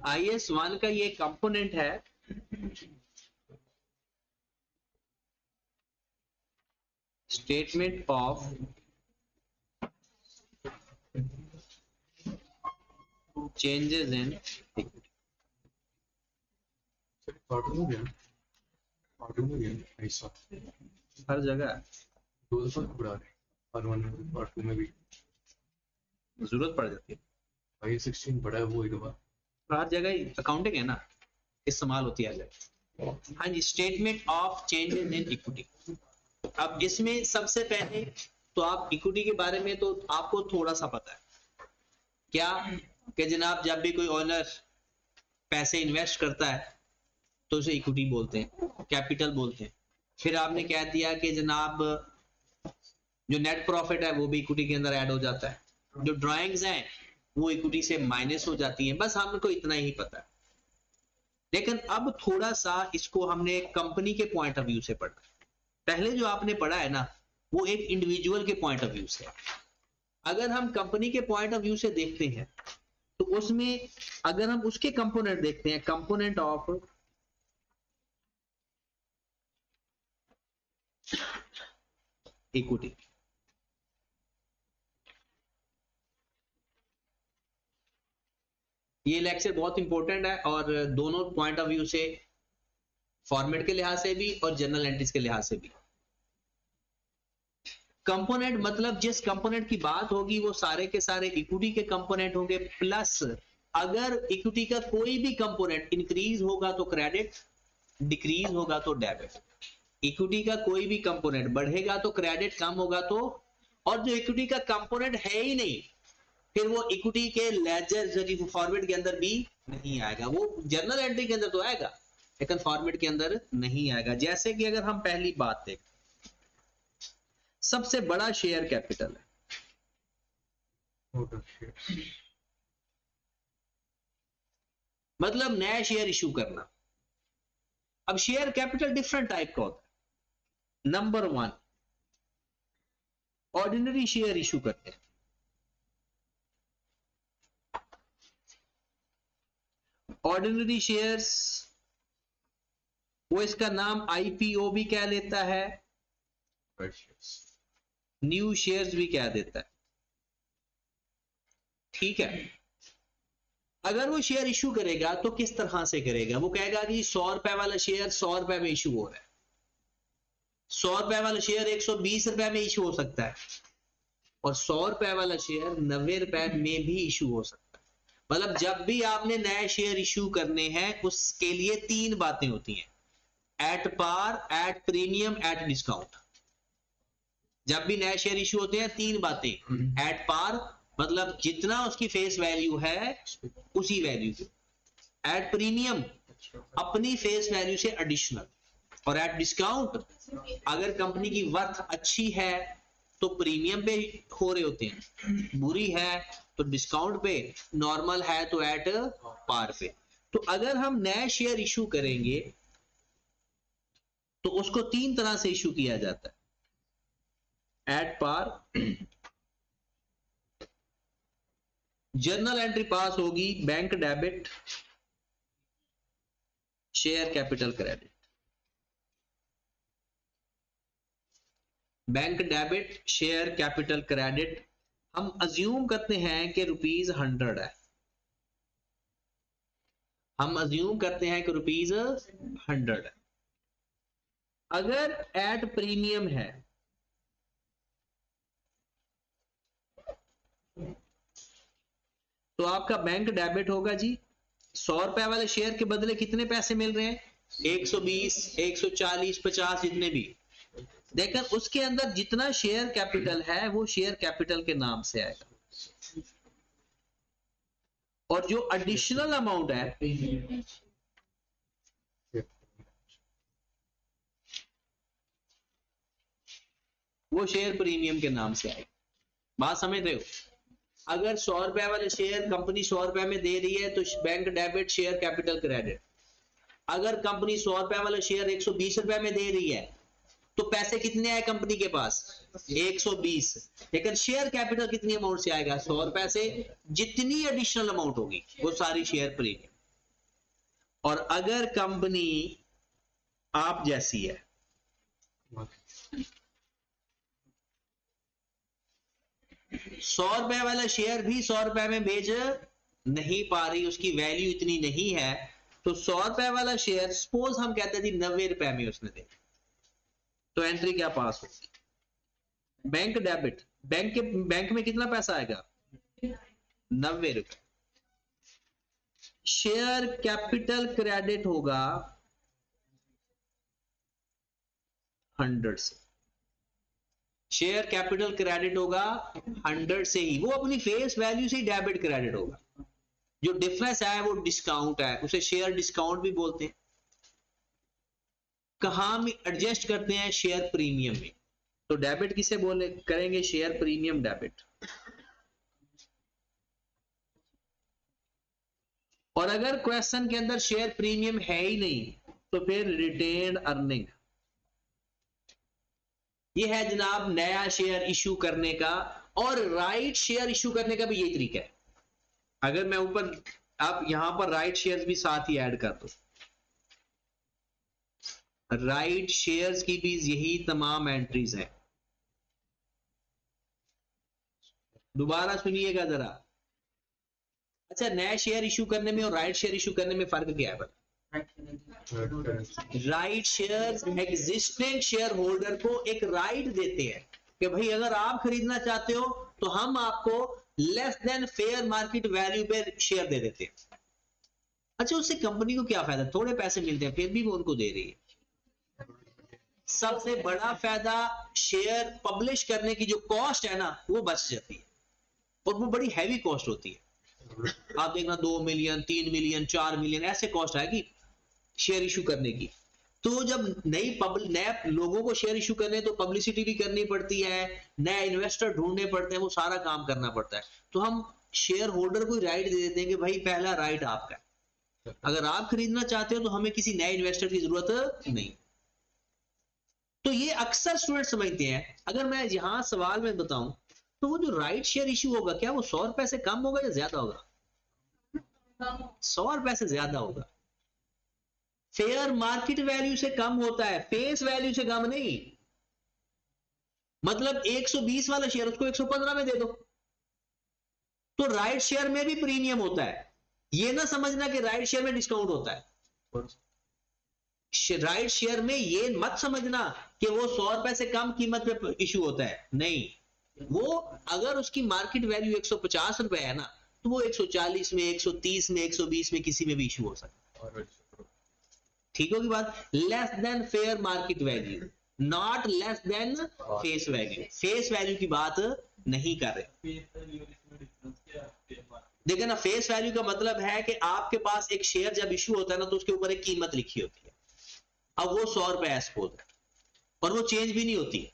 IS-1 का ये component है, statement of changes in equity. ऐसा हर जगह 2 दफा बढ़ा रहे, R1 में R2 में भी जरूरत पड़ जाती है, I16 बढ़ा है वो एक दफा, हर जगह अकाउंटिंग है ना, इस्तेमाल होती है हर जगह। हाँ जी, statement of changes in equity. अब इसमें सबसे पहले तो आप इक्विटी के बारे में तो आपको थोड़ा सा पता है क्या, कि जनाब जब भी कोई ओनर पैसे इन्वेस्ट करता है तो उसे इक्विटी बोलते हैं, कैपिटल बोलते हैं। फिर आपने कह दिया कि जनाब जो नेट प्रॉफिट है वो भी इक्विटी के अंदर ऐड हो जाता है, जो ड्राइंग्स हैं वो इक्विटी से माइनस हो जाती हैं, बस हमको इतना ही पता है। लेकिन अब थोड़ा सा इसको हमने कंपनी के पॉइंट ऑफ व्यू से पढ़ा। पहले जो आपने पढ़ा है ना वो एक इंडिविजुअल के पॉइंट ऑफ व्यू से है। अगर हम कंपनी के पॉइंट ऑफ व्यू से देखते हैं तो उसमें अगर हम उसके कंपोनेंट देखते हैं, कंपोनेंट ऑफ इक्विटी, ये लेक्चर बहुत इंपॉर्टेंट है और दोनों पॉइंट ऑफ व्यू से, फॉर्मेट के लिहाज से भी और जनरल एंट्रीज के लिहाज से भी। कंपोनेंट मतलब जिस कंपोनेंट की बात होगी वो सारे के सारे इक्विटी के कंपोनेंट होंगे, प्लस अगर इक्विटी का कोई भी कंपोनेंट इंक्रीज होगा तो क्रेडिट, डिक्रीज होगा तो डेबिट। इक्विटी का कोई भी कंपोनेंट बढ़ेगा तो क्रेडिट, कम होगा तो, और जो इक्विटी का कंपोनेंट है ही नहीं फिर वो इक्विटी के लेजर फॉर्मेट के अंदर भी नहीं आएगा। वो जर्नल एंट्री के अंदर तो आएगा लेकिन फॉर्मेट के अंदर नहीं आएगा। जैसे कि अगर हम पहली बात देखें, सबसे बड़ा शेयर कैपिटल है, मतलब नया शेयर इशू करना। अब शेयर कैपिटल डिफरेंट टाइप का होता है। नंबर 1 ऑर्डिनरी शेयर इशू करते हैं। ऑर्डिनरी शेयर्स वो इसका नाम IPO भी कह लेता है, न्यू शेयर्स भी कह देता है, ठीक है। अगर वो शेयर इशू करेगा तो किस तरह से करेगा, वो कहेगा कि 100 रुपए वाला शेयर 100 रुपए में इशू हो रहा है, 100 रुपए वाला शेयर 120 रुपए में इशू हो सकता है, और 100 रुपए वाला शेयर 90 रुपए में भी इशू हो सकता है। मतलब जब भी आपने नए शेयर इशू करने हैं उसके लिए 3 बातें होती हैं, at par, at premium, at discount. जब भी नए शेयर इशू होते हैं 3 बातें, एट पार मतलब जितना उसकी फेस वैल्यू है उसी वैल्यू की, एट प्रीमियम अपनी फेस वैल्यू से एडिशनल, और एट डिस्काउंट अगर कंपनी की वर्थ अच्छी है तो प्रीमियम पे हो रहे होते हैं, बुरी है तो डिस्काउंट पे, नॉर्मल है तो एट पार पे। तो अगर हम नए शेयर इशू करेंगे तो उसको 3 तरह से इशू किया जाता है, at par, journal entry pass होगी bank debit, share capital credit. Bank debit, share capital credit, हम अज्यूम करते हैं कि ₹100 है, हम अज्यूम करते हैं कि ₹100 है। अगर एट प्रीमियम है तो आपका बैंक डेबिट होगा जी, 100 रुपए वाले शेयर के बदले कितने पैसे मिल रहे हैं, 120, 140, 50 जितने भी। देखकर उसके अंदर जितना शेयर कैपिटल है वो शेयर कैपिटल के नाम से आएगा, और जो एडिशनल अमाउंट है वो शेयर प्रीमियम के नाम से आएगा। बात समझ रहे हो? अगर 100 रुपए वाले शेयर कंपनी 100 रुपए में दे रही है तो bank debit, share capital credit. अगर कंपनी 100 रुपए वाला शेयर 120 रुपए में दे रही है तो पैसे कितने आए कंपनी के पास, 120, लेकिन शेयर कैपिटल कितनी अमाउंट से आएगा, 100 रुपए से। जितनी एडिशनल अमाउंट होगी वो सारी शेयर प्रीमियम। और अगर कंपनी आप जैसी है, 100 रुपए वाला शेयर भी 100 रुपए में बेच नहीं पा रही, उसकी वैल्यू इतनी नहीं है, तो 100 रुपए वाला शेयर सपोज हम कहते थे 90 रुपए में उसने दे, तो एंट्री क्या पास होगी? बैंक डेबिट, बैंक में कितना पैसा आएगा? 90 रुपए। शेयर कैपिटल क्रेडिट होगा 100 से, शेयर कैपिटल क्रेडिट होगा 100 से ही, वो अपनी फेस वैल्यू से ही डेबिट क्रेडिट होगा। जो डिफरेंस है वो डिस्काउंट है, उसे शेयर डिस्काउंट भी बोलते हैं। कहां में एडजस्ट करते हैं? शेयर प्रीमियम में। तो डेबिट किसे बोले करेंगे? Share premium debit. और अगर क्वेश्चन के अंदर शेयर प्रीमियम है ही नहीं तो फिर रिटेन्ड अर्निंग। ये है जनाब नया शेयर इशू करने का, और राइट शेयर इशू करने का भी यही तरीका है। अगर मैं ऊपर आप यहां पर राइट शेयर्स भी साथ ही ऐड कर दो, राइट शेयर्स की भी यही तमाम एंट्रीज हैं। दोबारा सुनिएगा जरा। अच्छा, नया शेयर इशू करने में और राइट शेयर इशू करने में फर्क क्या है? Right share existing share holder को एक राइट देते हैं कि भाई अगर आप खरीदना चाहते हो तो हम आपको less than fair market value पे शेयर दे देते हैं। अच्छा, उससे कंपनी को क्या फायदा? थोड़े पैसे मिलते हैं, फिर भी वो उनको दे रही है। सबसे बड़ा फायदा शेयर पब्लिश करने की जो कॉस्ट है ना, वो बच जाती है, और वो बड़ी हैवी कॉस्ट होती है। आप देखना 2 मिलियन 3 मिलियन 4 मिलियन ऐसे कॉस्ट आएगी शेयर इशू करने की। तो जब नए लोगों को शेयर इशू करने तो पब्लिसिटी भी करनी पड़ती है, नए इन्वेस्टर ढूंढने पड़ते हैं, वो सारा काम करना पड़ता है। तो हम शेयर होल्डर को राइट दे देते हैं कि भाई पहला राइट आपका है, अगर आप खरीदना चाहते हो तो हमें किसी नए इन्वेस्टर की जरूरत नहीं। तो ये अक्सर स्टूडेंट समझते हैं। अगर मैं यहां सवाल में बताऊं तो वो जो राइट शेयर इशू होगा, क्या वो 100 रुपए से कम होगा या ज्यादा होगा? 100 रुपए से ज्यादा होगा। फेयर मार्केट वैल्यू से कम होता है, फेस वैल्यू से कम नहीं। मतलब 120 वाला शेयर उसको 115 में दे दो। तो राइट शेयर में भी प्रीमियम होता है, ये ना समझना कि राइट शेयर में डिस्काउंट होता है। राइट शेयर में ये मत समझना कि वो 100 रुपए से कम कीमत पे इशू होता है, नहीं। वो अगर उसकी मार्केट वैल्यू 150 रुपए है ना, तो वो 140 में 130 में 120 में किसी में भी इशू हो सकता है। ठीक होगी बात? Less than fair market value, not less than face value. Face value की बात नहीं कर रहे। देखो ना, फेस वैल्यू का मतलब है कि आपके पास एक शेयर जब इशू होता है ना, तो उसके ऊपर एक कीमत लिखी होती है। अब वो 100 रुपए सपोज है और वो चेंज भी नहीं होती।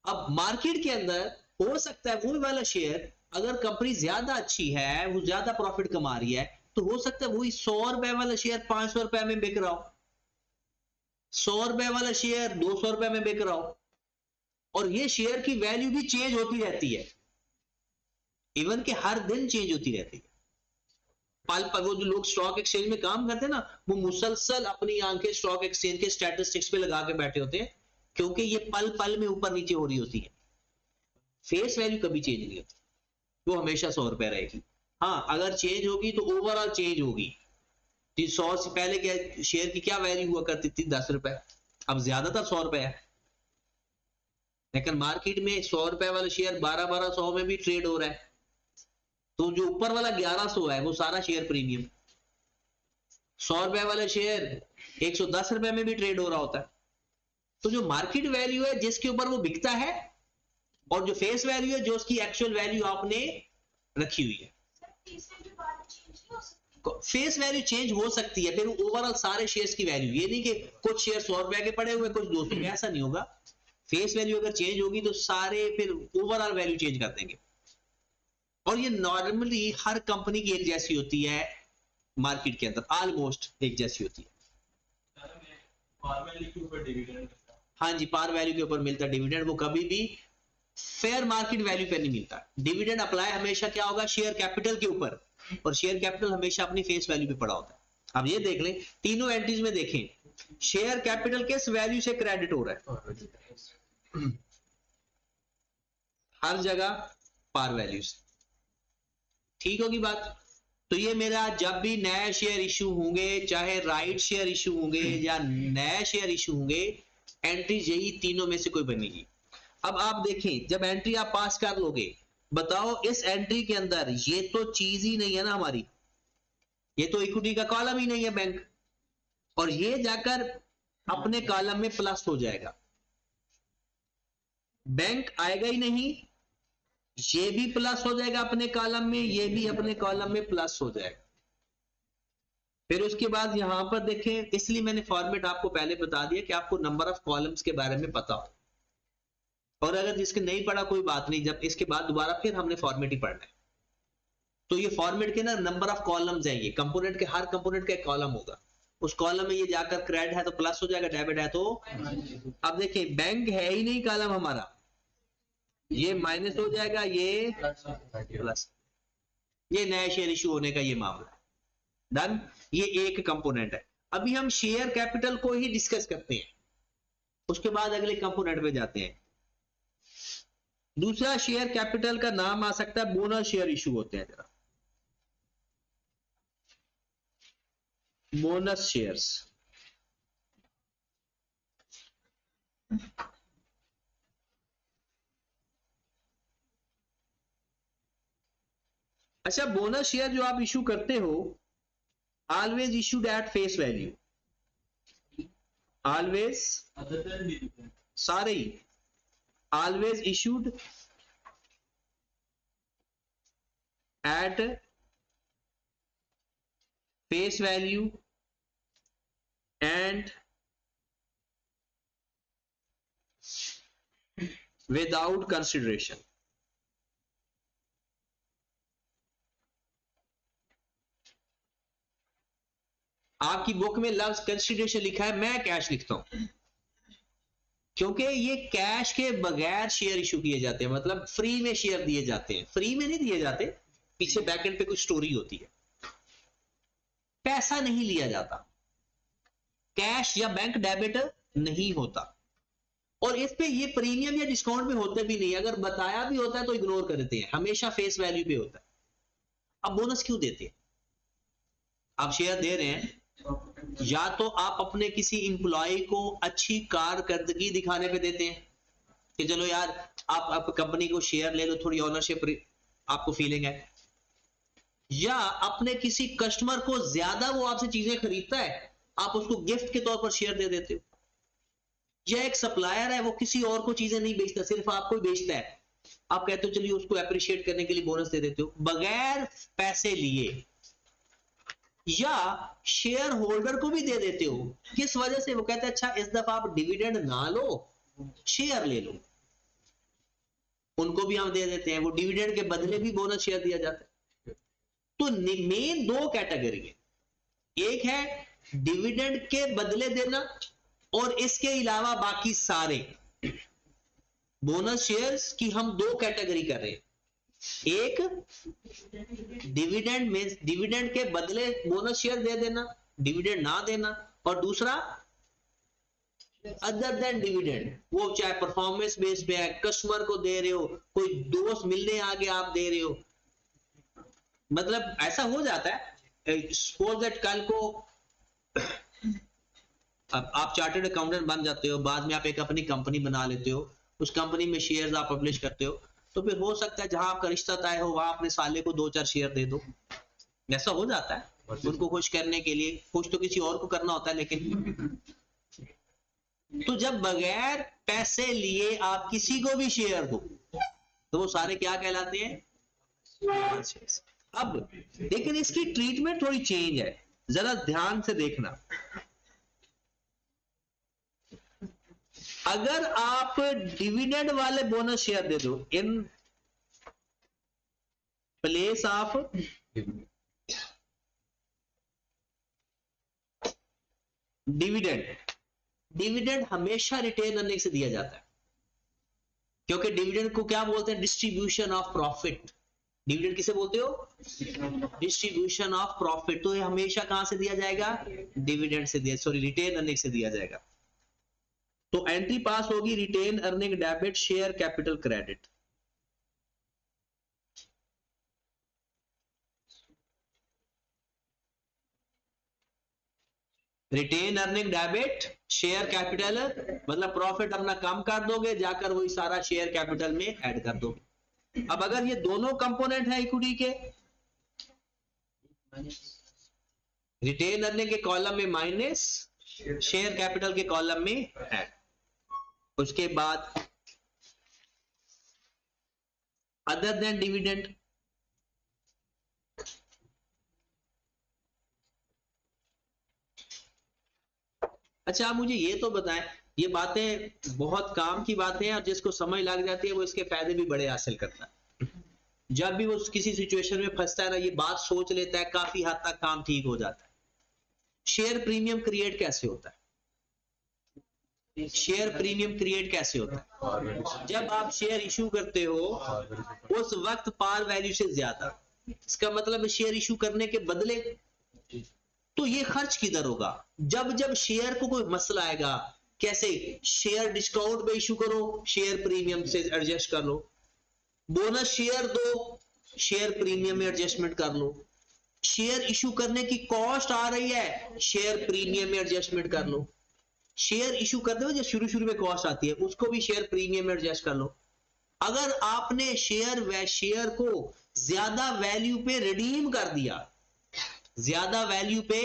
अब मार्केट के अंदर हो सकता है वो वाला शेयर, अगर कंपनी ज्यादा अच्छी है, वो ज्यादा प्रॉफिट कमा रही है, तो हो सकता है वही 100 रुपए वाला शेयर 500 रुपए में बिक रहा हो, 100 रुपए वाला शेयर 200 रुपए में बिक रहा हो। और ये शेयर की वैल्यू भी चेंज होती रहती है, इवन कि हर दिन चेंज होती रहती है। पल पल वो जो लोग स्टॉक एक्सचेंज में काम करते हैं ना, वो मुसलसल अपनी आंखें स्टॉक एक्सचेंज के स्टैटिस्टिक्स पे लगा के बैठे होते हैं, क्योंकि ये पल पल में ऊपर नीचे हो रही होती है। फेस वैल्यू कभी चेंज नहीं होती, वो हमेशा 100 रुपए रहेगी। हाँ, अगर चेंज होगी तो ओवरऑल चेंज होगी। 100 से पहले क्या शेयर की क्या वैल्यू हुआ करती थी? 10 रुपए, अब ज्यादातर 100 रुपए है। लेकिन मार्केट में 100 रुपए वाला शेयर 1200 में भी ट्रेड हो रहा है, तो जो ऊपर वाला 1100 है वो सारा शेयर प्रीमियम। 100 रुपए वाला शेयर 110 रुपए में भी ट्रेड हो रहा होता है। तो जो मार्केट वैल्यू है जिसके ऊपर वो बिकता है, और जो फेस वैल्यू है जो उसकी एक्चुअल वैल्यू आपने रखी हुई है। फेस वैल्यू चेंज हो सकती है, फिर ओवरऑल सारे शेयर्स की वैल्यू, ये नहीं कि कुछ शेयर 100 रुपए के पड़े हुए कुछ 200 के, ऐसा नहीं होगा। फेस वैल्यू अगर चेंज होगी तो सारे फिर ओवरऑल वैल्यू चेंज कर देंगे। और ये नॉर्मली हर कंपनी की एक जैसी होती है, मार्केट के अंदर ऑलमोस्ट एक जैसी होती है। हाँ जी, पार वैल्यू के ऊपर मिलता है डिविडेंड, वो कभी भी फेयर मार्केट वैल्यू पे नहीं मिलता। डिविडेंड अप्लाई हमेशा क्या होगा? शेयर कैपिटल के ऊपर, और शेयर कैपिटल हमेशा अपनी फेस वैल्यू पे पड़ा होता है। अब ये देख लें, तीनों एंट्रीज में देखें, शेयर कैपिटल किस वैल्यू से क्रेडिट हो रहा है? हर जगह पार वैल्यू से। ठीक होगी बात? तो ये मेरा जब भी नए शेयर इशू होंगे, चाहे राइट शेयर इशू होंगे या नए शेयर इशू होंगे, एंट्री यही तीनों में से कोई बनेगी। अब आप देखें, जब एंट्री आप पास कर लोगे, बताओ इस एंट्री के अंदर ये तो चीज ही नहीं है ना हमारी, ये तो इक्विटी का कॉलम ही नहीं है बैंक, और ये जाकर अपने कॉलम में प्लस हो जाएगा, बैंक आएगा ही नहीं, ये भी प्लस हो जाएगा अपने कॉलम में, ये भी अपने कॉलम में प्लस हो जाएगा। फिर उसके बाद यहां पर देखें, इसलिए मैंने फॉर्मेट आपको पहले बता दिया कि आपको नंबर ऑफ कॉलम्स के बारे में पता हो, और अगर जिसके नहीं पढ़ा कोई बात नहीं, जब इसके बाद दोबारा फिर हमने फॉर्मेट ही पढ़ना है। तो ये फॉर्मेट के ना नंबर ऑफ कॉलम्स हैं, ये कंपोनेंट के हर कंपोनेंट का एक कॉलम होगा, उस कॉलम में ये जाकर क्रेडिट है तो प्लस हो जाएगा, डेबिट है तो। अब देखिए बैंक है ही नहीं कॉलम हमारा, ये माइनस हो जाएगा, ये प्लस, ये नया शेयर इशू होने का ये मामला है। डन, ये एक कंपोनेंट है। अभी हम शेयर कैपिटल को ही डिस्कस करते हैं, उसके बाद अगले कंपोनेंट पे जाते हैं। दूसरा शेयर कैपिटल का नाम आ सकता है बोनस शेयर इशू होते हैं, जरा बोनस शेयर्स। अच्छा, बोनस शेयर जो आप इशू करते हो, always issued at face value, always, सारे ही always issued at face value and without consideration. आपकी बुक में लफ्ज कंसिडरेशन लिखा है, मैं कैश लिखता हूं, क्योंकि ये कैश के बगैर शेयर इशू किए जाते हैं, मतलब फ्री में शेयर दिए जाते हैं। फ्री में नहीं दिए जाते, पीछे बैकएंड पे कुछ स्टोरी होती है, पैसा नहीं लिया जाता, कैश या बैंक डेबिट नहीं होता, और इस पे ये प्रीमियम या डिस्काउंट में होते भी नहीं, अगर बताया भी होता है तो इग्नोर करते हैं, हमेशा फेस वैल्यू पे होता है। अब बोनस क्यों देते हैं? आप शेयर दे रहे हैं, या तो आप अपने किसी इंप्लॉय को अच्छी कारकर्दगी दिखाने पे देते हैं कि चलो यार आप कंपनी को शेयर ले लो, थोड़ी ओनरशिप आपको फीलिंग है, या अपने किसी कस्टमर को ज्यादा वो आपसे चीजें खरीदता है, आप उसको गिफ्ट के तौर पर शेयर दे देते हो, या एक सप्लायर है वो किसी और को चीजें नहीं बेचता, सिर्फ आपको ही बेचता है, आप कहते हो चलिए उसको अप्रिशिएट करने के लिए बोनस दे देते हो बगैर पैसे लिए, या शेयर होल्डर को भी दे देते हो, किस वजह से? वो कहते हैं अच्छा इस दफा आप डिविडेंड ना लो, शेयर ले लो, उनको भी हम दे देते हैं, वो डिविडेंड के बदले भी बोनस शेयर दिया जाता है। तो मेन दो कैटेगरी है, एक है डिविडेंड के बदले देना, और इसके अलावा बाकी सारे बोनस शेयर्स की हम दो कैटेगरी कर रहे हैं, एक डिविडेंड में डिविडेंड के बदले बोनस शेयर दे देना, डिविडेंड ना देना, और दूसरा अदर देन डिविडेंड, वो चाहे परफॉर्मेंस बेस्ड पे है, कस्टमर को दे रहे हो, कोई दोस्त मिलने आगे आप दे रहे हो, मतलब ऐसा हो जाता है, सपोज दैट कल को अब आप चार्टर्ड अकाउंटेंट बन जाते हो, बाद में आप एक अपनी कंपनी बना लेते हो, उस कंपनी में शेयर्स आप पब्लिश करते हो, तो फिर हो सकता है जहां आपका रिश्ता तय हो वहां अपने साले को 2-4 शेयर दे दो, ऐसा हो जाता है उनको खुश करने के लिए, खुश तो किसी और को करना होता है लेकिन। तो जब बगैर पैसे लिए आप किसी को भी शेयर दो तो वो सारे क्या कहलाते हैं? अब लेकिन इसकी ट्रीटमेंट थोड़ी चेंज है, जरा ध्यान से देखना। अगर आप डिविडेंड वाले बोनस शेयर दे दो इन प्लेस ऑफ डिविडेंड, डिविडेंड हमेशा रिटेन अर्निंग से दिया जाता है, क्योंकि डिविडेंड को क्या बोलते हैं? Distribution of profit. डिविडेंड किसे बोलते हो? Distribution of profit. तो ये हमेशा कहां से दिया जाएगा? डिविडेंड से दिया, सॉरी रिटेन अर्निंग से दिया जाएगा। तो एंट्री पास होगी retained earning debit share capital credit. Retained earning debit share capital, मतलब प्रॉफिट अपना कम कर दोगे, जाकर वही सारा शेयर कैपिटल में ऐड कर दोगे। अब अगर ये दोनों कंपोनेंट है इक्विटी के, रिटेन अर्निंग के कॉलम में माइनस, शेयर कैपिटल के कॉलम में ऐड। उसके बाद अदर देन डिविडेंड, अच्छा आप मुझे ये तो बताएं, ये बातें बहुत काम की बातें हैं और जिसको समझ लग जाती है वो इसके फायदे भी बड़े हासिल करता है। जब भी वो किसी सिचुएशन में फंसता है ना, ये बात सोच लेता है, काफी हद तक काम ठीक हो जाता है। शेयर प्रीमियम क्रिएट कैसे होता है? शेयर प्रीमियम क्रिएट कैसे होता है? जब आप शेयर इशू करते हो उस वक्त पार वैल्यू से ज्यादा, इसका मतलब शेयर इशू करने के बदले, तो ये खर्च किधर होगा? जब जब शेयर को कोई मसला आएगा, कैसे शेयर डिस्काउंट पे इशू करो, शेयर प्रीमियम से एडजस्ट कर लो, बोनस शेयर दो, शेयर प्रीमियम में एडजस्टमेंट कर लो, शेयर इशू करने की कॉस्ट आ रही है, शेयर प्रीमियम में एडजस्टमेंट कर लो, शेयर इशू करते हुए जो शुरू शुरू में कॉस्ट आती है उसको भी शेयर प्रीमियम में एडजस्ट कर लो। अगर आपने शेयर को ज्यादा वैल्यू पे रिडीम कर दिया, ज्यादा वैल्यू पे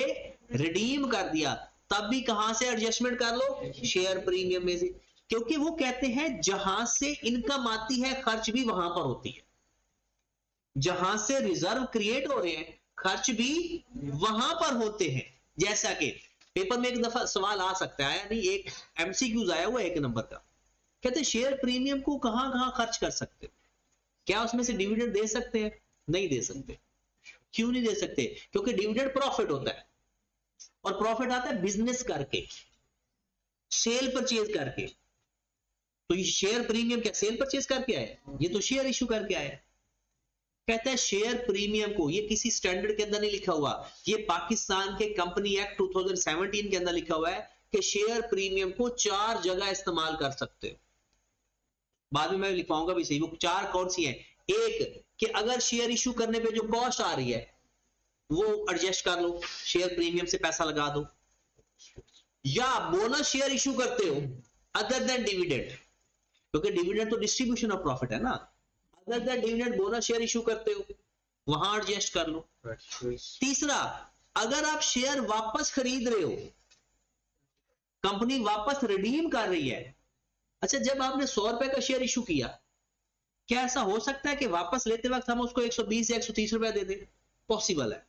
रिडीम कर दिया, तब भी कहां से एडजस्टमेंट कर लो? शेयर प्रीमियम में से। क्योंकि वो कहते हैं जहां से इनकम आती है खर्च भी वहां पर होती है, जहां से रिजर्व क्रिएट हो रहे हैं खर्च भी वहां पर होते हैं। जैसा कि पेपर में एक दफा सवाल आ सकता है, यानी एक एमसीक्यूज आया हुआ 1 नंबर का, कहते हैं शेयर प्रीमियम को कहां कहां खर्च कर सकते हो, क्या उसमें से डिविडेंड दे सकते हैं? नहीं दे सकते। क्यों नहीं दे सकते? क्योंकि डिविडेंड प्रॉफिट होता है और प्रॉफिट आता है बिजनेस करके, सेल परचेज करके। तो ये शेयर प्रीमियम क्या सेल परचेज करके आए? ये तो शेयर इशू करके आए। कहता है शेयर प्रीमियम को, ये किसी स्टैंडर्ड के अंदर नहीं लिखा हुआ, ये पाकिस्तान के कंपनी एक्ट 2017 के अंदर लिखा हुआ है कि शेयर प्रीमियम को 4 जगह इस्तेमाल कर सकते हो। बाद में मैं लिखवाऊंगा भी सही, वो 4 कौन सी है? एक कि अगर शेयर इशू करने पे जो कॉस्ट आ रही है वो एडजस्ट कर लो, शेयर प्रीमियम से पैसा लगा दो, या बोनस शेयर इशू करते हो अदर देन डिविडेंड, क्योंकि डिविडेंड तो डिस्ट्रीब्यूशन ऑफ प्रॉफिट है ना, other than dividend bonus share issue करते हो, वहां एडजस्ट कर लो। तीसरा, अगर आप शेयर वापस खरीद रहे हो, कंपनी वापस रिडीम कर रही है, अच्छा जब आपने 100 रुपए का शेयर इशू किया, क्या ऐसा हो सकता है कि वापस लेते वक्त हम उसको 120 या 130 रुपए दे दें? पॉसिबल है।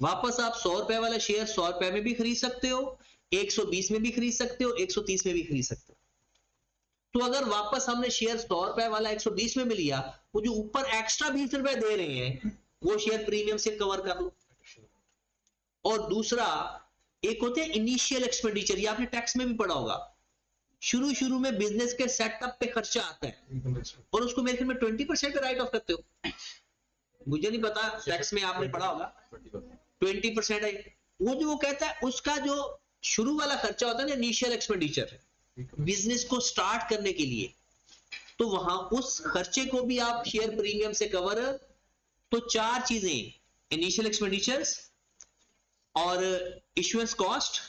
वापस आप 100 रुपए वाला शेयर 100 रुपए में भी खरीद सकते हो, 120 में भी खरीद सकते हो, 130 में भी खरीद सकते हो। तो अगर वापस हमने शेयर 100 रुपए वाला 120 में भी लिया, वो जो ऊपर एक्स्ट्रा 20 रुपए दे रहे हैं वो शेयर प्रीमियम से कवर कर लो। और दूसरा, एक होते हैं इनिशियल एक्सपेंडिचर, ये आपने टैक्स में भी पढ़ा होगा, शुरू में बिजनेस के सेटअप पे खर्चा आता है और उसको मेरे ख्याल में 20% राइट ऑफ करते हो, मुझे नहीं पता, टैक्स में आपने पढ़ा होगा 20% है वो। जो वो कहता है उसका जो शुरू वाला खर्चा होता है ना, इनिशियल एक्सपेंडिचर, बिजनेस को स्टार्ट करने के लिए, तो वहां उस खर्चे को भी आप शेयर प्रीमियम से कवर। तो 4 चीजें, इनिशियल एक्सपेंडिचर्स और इश्यूएंस कॉस्ट,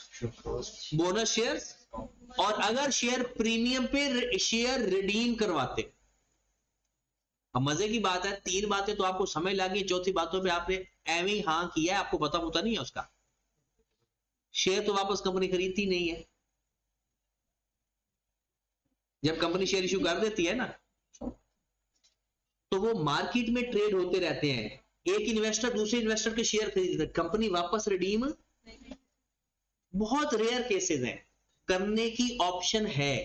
बोनस शेयर्स, और अगर शेयर प्रीमियम पे शेयर रिडीम करवाते। अब मजे की बात है, 3 बातें तो आपको समझ लगी, चौथी बातों पे आपने एवं ही हाँ किया है, आपको पता होता नहीं है उसका। शेयर तो वापस कंपनी खरीदती नहीं है, जब कंपनी शेयर इशू कर देती है ना, तो वो मार्केट में ट्रेड होते रहते हैं, एक इन्वेस्टर दूसरे इन्वेस्टर के शेयर खरीदते हैं, कंपनी वापस रिडीम, बहुत रेयर केसेस हैं, करने की ऑप्शन है।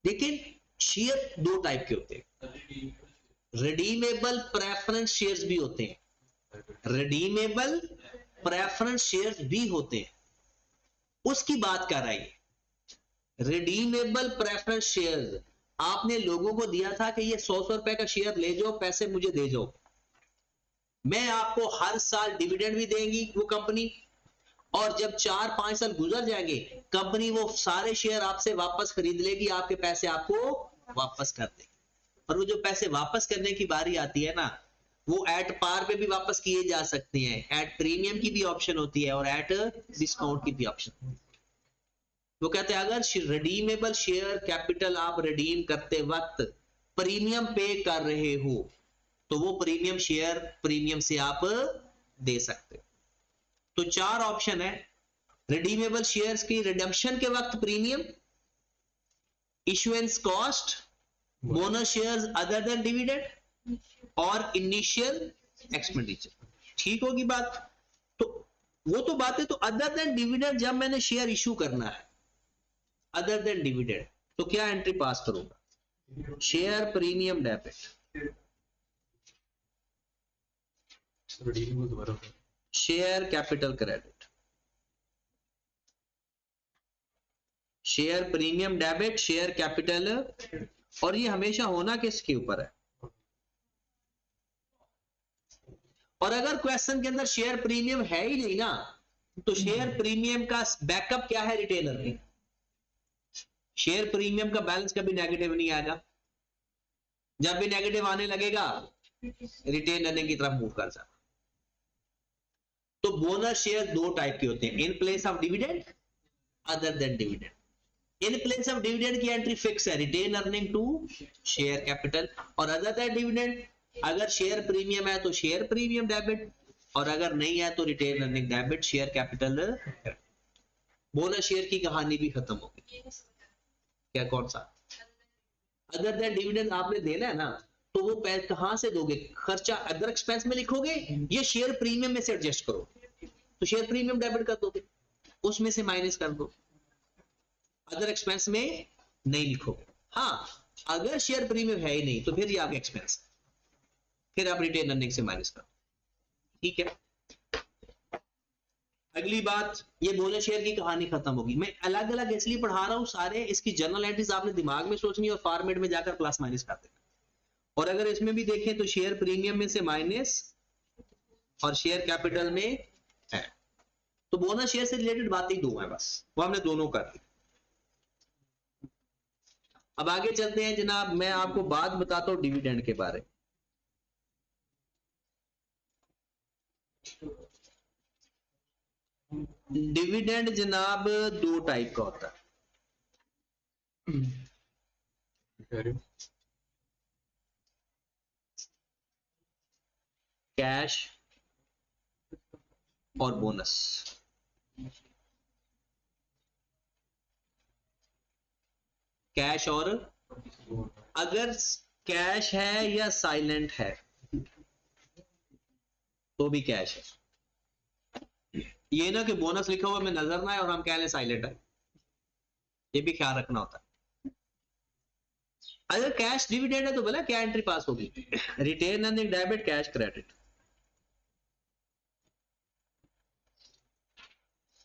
लेकिन शेयर 2 टाइप के होते हैं, रिडीमेबल प्रेफरेंस शेयर्स भी होते हैं, रिडीमेबल प्रेफरेंस शेयर्स भी होते हैं, उसकी बात कर रहा है। रिडीमेबल प्रेफरेंस शेयर्स आपने लोगों को दिया था कि ये 100 रुपए का शेयर ले जाओ, पैसे मुझे दे जाओ, मैं आपको हर साल डिविडेंड भी देंगी वो कंपनी, और जब 4-5 साल गुजर जाएंगे कंपनी वो सारे शेयर आपसे वापस खरीद लेगी, आपके पैसे आपको वापस कर देगी। और वो जो पैसे वापस करने की बारी आती है ना, वो एट पार पे भी वापस किए जा सकते हैं, एट प्रीमियम की भी ऑप्शन होती है और एट डिस्काउंट की भी ऑप्शन। वो कहते हैं अगर रिडीमेबल शेयर कैपिटल आप रिडीम करते वक्त प्रीमियम पे कर रहे हो तो वो प्रीमियम शेयर प्रीमियम से आप दे सकते हो। तो 4 ऑप्शन है, रिडीमेबल शेयर्स की रिडम्पशन के वक्त premium, issuance cost, bonus shares other than dividend, और इनिशियल एक्सपेंडिचर। ठीक होगी बात? तो वो तो बात है, तो अदर देन डिविडेंड जब मैंने शेयर इशू करना है अदर देन डिविडेंड, तो क्या एंट्री पास करूंगा? शेयर प्रीमियम डेबिट, रिडीमेबल दोबारा share capital credit, share premium debit, share capital, और ये हमेशा होना किसके ऊपर है? और अगर क्वेश्चन के अंदर शेयर प्रीमियम है ही नहीं ना, तो शेयर प्रीमियम का बैकअप क्या है? Retained earning. शेयर प्रीमियम का बैलेंस कभी नेगेटिव नहीं आएगा, जब भी नेगेटिव आने लगेगा रिटेन अर्निंग की तरफ मूव कर जाए। तो बोनस शेयर 2 टाइप के होते हैं, in place of dividend, other than dividend. In place of dividend की एंट्री फिक्स है, retained earning to share capital, और अदर देन डिविडेंड अगर शेयर प्रीमियम है तो शेयर प्रीमियम डेबिट, और अगर नहीं है तो retained earning debit, share capital. Bonus share की कहानी भी खत्म हो गई। क्या कौन सा? अदर देन डिविडेंड आपने देना है ना, तो वो पैसे कहां से दोगे? खर्चा अदर एक्सपेंस में लिखोगे या शेयर प्रीमियम में से एडजस्ट करो? तो शेयर प्रीमियम डेबिट कर दोगे, उसमें से माइनस कर दो, अदर एक्सपेंस में नहीं लिखोगे। हाँ, अगर शेयर प्रीमियम है ही नहीं तो फिर ये आपके एक्सपेंस, फिर आप रिटेन अर्निंग से माइनस करो। ठीक है, अगली बात, ये बोनस शेयर की कहानी खत्म होगी। मैं अलग अलग इसलिए पढ़ा रहा हूं, सारे इसकी जर्नल एंट्रीज आपने दिमाग में सोचनी और फॉर्मेट में जाकर प्लस माइनस कर देना। और अगर इसमें भी देखें तो शेयर प्रीमियम में से माइनस और शेयर कैपिटल में है, तो बोनस शेयर से रिलेटेड बातें ही 2 है बस, वो हमने दोनों कर दी। अब आगे चलते हैं जनाब, मैं आपको बात बताता हूं डिविडेंड के बारे में। डिविडेंड जनाब 2 टाइप का होता है, कैश और बोनस। कैश और, अगर कैश है या साइलेंट है तो भी कैश है। ये ना कि बोनस लिखा हुआ में नजर ना आए और हम कह लें साइलेंट है, ये भी ख्याल रखना होता है। अगर कैश डिविडेंड है तो बोला क्या एंट्री पास होगी? Retained earning debit, cash credit.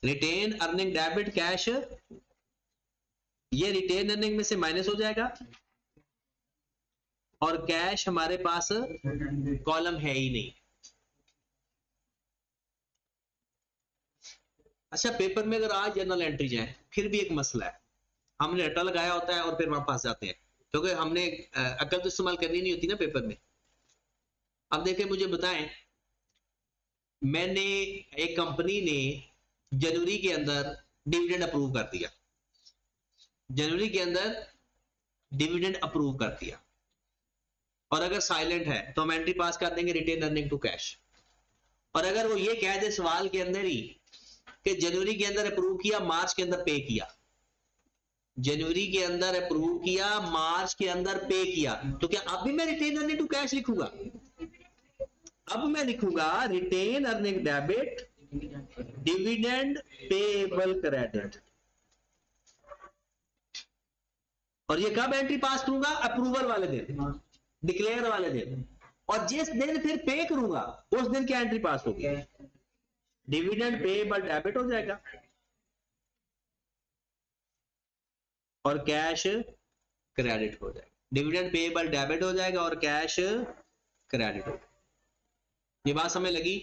Retained earning debit cash, ये रिटेन अर्निंग में से माइनस हो जाएगा, और कैश हमारे पास कॉलम है ही नहीं। अच्छा, पेपर में अगर आज जर्नल एंट्री जाए फिर भी एक मसला है, हमने रटा लगाया होता है और फिर वहां पास जाते हैं, क्योंकि हमने अकल तो इस्तेमाल करनी नहीं होती ना पेपर में। अब देखें, मुझे बताएं, मैंने एक कंपनी ने जनवरी के अंदर डिविडेंड अप्रूव कर दिया, जनवरी के अंदर डिविडेंड अप्रूव कर दिया, और अगर साइलेंट है तो हम एंट्री पास कर देंगे रिटेन अर्निंग टू कैश। और अगर वो ये कह दे सवाल के अंदर ही कि जनवरी के अंदर अप्रूव किया, मार्च के अंदर पे किया, जनवरी के अंदर अप्रूव किया, मार्च के अंदर पे किया, तो क्या अब भी मैं रिटेन अर्निंग टू कैश लिखूंगा? अब मैं लिखूंगा retained earning debit, dividend payable credit. और ये कब एंट्री पास करूंगा? अप्रूवल वाले दिन, डिक्लेयर वाले दिन। और जिस दिन फिर पे करूंगा उस दिन क्या एंट्री पास होगी? डिविडेंड पेएबल डेबिट हो जाएगा, और कैश क्रेडिट हो जाएगा, डिविडेंड पेएबल डेबिट हो जाएगा और कैश क्रेडिट हो जाएगा। ये बात समझ लगी?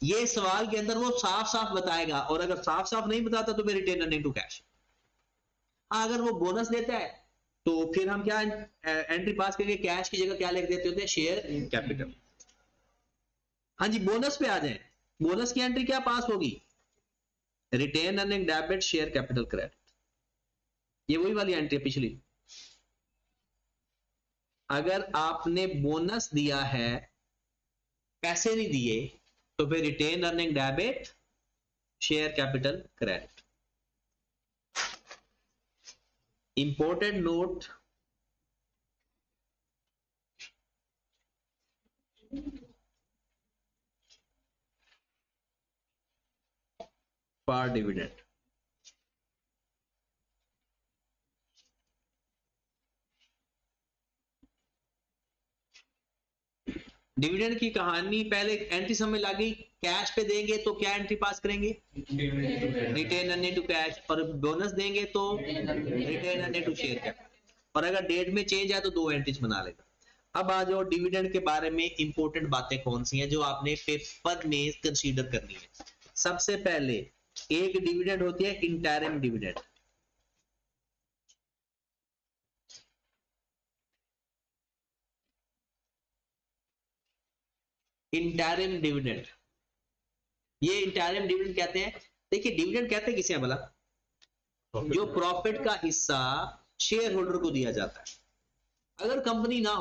ये सवाल के अंदर वो साफ साफ बताएगा, और अगर साफ साफ नहीं बताता तो फिर रिटेन अर्निंग टू कैश। अगर वो बोनस देता है तो फिर हम क्या एंट्री पास करके कैश की जगह क्या लिख देते होते हैं, शेयर कैपिटल। हाँ जी, बोनस पे आ जाए, बोनस की एंट्री क्या पास होगी, retained earning debit share capital credit, ये वही वाली एंट्री है पिछली। अगर आपने बोनस दिया है, पैसे नहीं दिए, तो फिर retained earning debit share capital credit. Important note, for dividend, dividend की कहानी पहले एंट्री समझ ला गई, कैश पे देंगे तो क्या एंट्री पास करेंगे, रिटेन अर्निंग टू कैश, और बोनस देंगे तो retained earning to share capital, और अगर डेट में चेंज है तो दो एंट्रीज बना लेगा। अब आ जाओ डिविडेंड के बारे में इंपॉर्टेंट बातें कौन सी हैं जो आपने पेपर में कंसीडर करनी है। सबसे पहले एक डिविडेंड होती है इंटरिम डिविडेंड। इंटरिम डिविडेंड, ये इंटरिम डिविडेंड कहते हैं। देखिए डिविडेंड कहते हैं किसे हैं भला, जो प्रॉफिट का हिस्सा शेयर होल्डर को दिया जाता है। अगर कंपनी ना